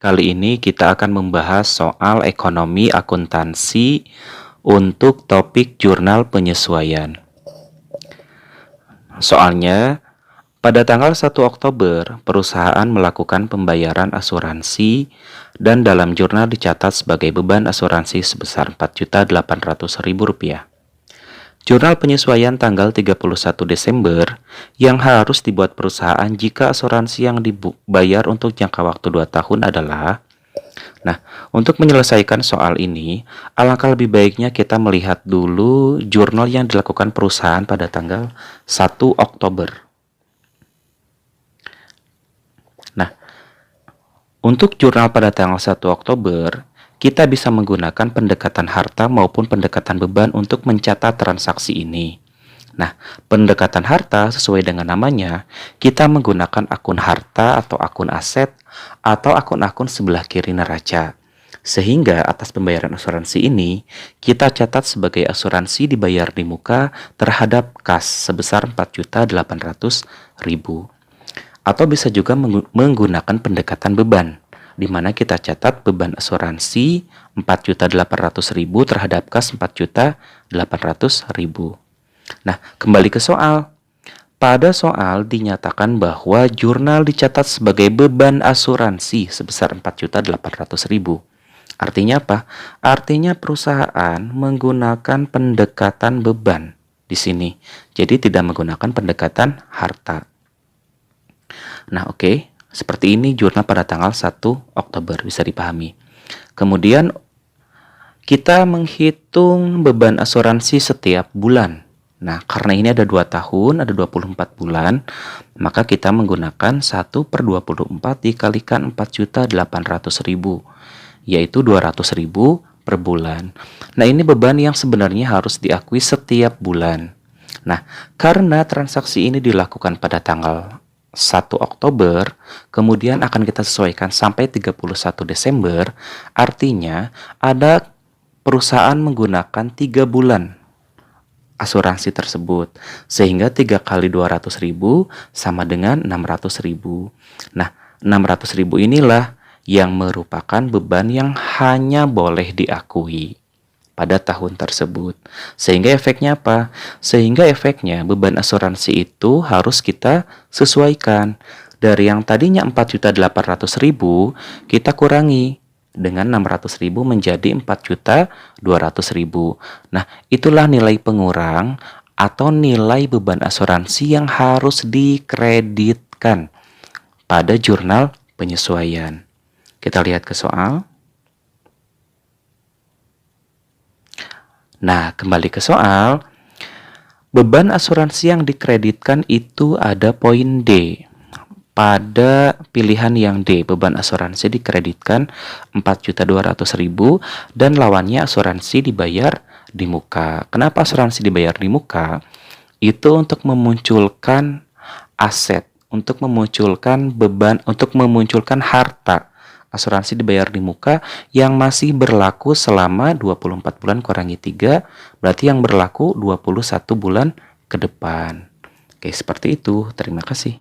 Kali ini kita akan membahas soal ekonomi akuntansi untuk topik jurnal penyesuaian. Soalnya, pada tanggal 1 Oktober, perusahaan melakukan pembayaran asuransi dan dalam jurnal dicatat sebagai beban asuransi sebesar Rp4.800.000. Jurnal penyesuaian tanggal 31 Desember yang harus dibuat perusahaan jika asuransi yang dibayar untuk jangka waktu 2 tahun adalah. Nah, untuk menyelesaikan soal ini, alangkah lebih baiknya kita melihat dulu jurnal yang dilakukan perusahaan pada tanggal 1 Oktober. Nah, untuk jurnal pada tanggal 1 Oktober, kita bisa menggunakan pendekatan harta maupun pendekatan beban untuk mencatat transaksi ini. Nah, pendekatan harta sesuai dengan namanya, kita menggunakan akun harta atau akun aset atau akun-akun sebelah kiri neraca. Sehingga atas pembayaran asuransi ini, kita catat sebagai asuransi dibayar di muka terhadap kas sebesar Rp4.800.000. Atau bisa juga menggunakan pendekatan beban, di mana kita catat beban asuransi Rp4.800.000 terhadap kas Rp4.800.000. Nah, kembali ke soal. Pada soal dinyatakan bahwa jurnal dicatat sebagai beban asuransi sebesar Rp4.800.000. Artinya apa? Artinya perusahaan menggunakan pendekatan beban di sini. Jadi tidak menggunakan pendekatan harta. Nah, oke. Seperti ini jurnal pada tanggal 1 Oktober, bisa dipahami. Kemudian kita menghitung beban asuransi setiap bulan. Nah, karena ini ada 2 tahun, ada 24 bulan, maka kita menggunakan 1/24 dikalikan Rp4.800.000, yaitu Rp200.000 per bulan. Nah, ini beban yang sebenarnya harus diakui setiap bulan. Nah, karena transaksi ini dilakukan pada tanggal 1 Oktober, kemudian akan kita sesuaikan sampai 31 Desember, artinya ada perusahaan menggunakan 3 bulan asuransi tersebut, sehingga 3 kali 200.000 sama dengan 600.000. Nah, 600.000 inilah yang merupakan beban yang hanya boleh diakui pada tahun tersebut. Sehingga efeknya apa? Sehingga efeknya beban asuransi itu harus kita sesuaikan. Dari yang tadinya Rp4.800.000, kita kurangi dengan 600.000 menjadi Rp4.200.000. Nah, itulah nilai pengurang atau nilai beban asuransi yang harus dikreditkan pada jurnal penyesuaian. Kita lihat ke soal. Nah, kembali ke soal, beban asuransi yang dikreditkan itu ada poin D. Pada pilihan yang D, beban asuransi dikreditkan Rp4.200.000 dan lawannya asuransi dibayar di muka. Kenapa asuransi dibayar di muka? Itu untuk memunculkan aset, untuk memunculkan beban, untuk memunculkan harta. Asuransi dibayar di muka yang masih berlaku selama 24 bulan kurangi 3, berarti yang berlaku 21 bulan ke depan. Oke, seperti itu. Terima kasih.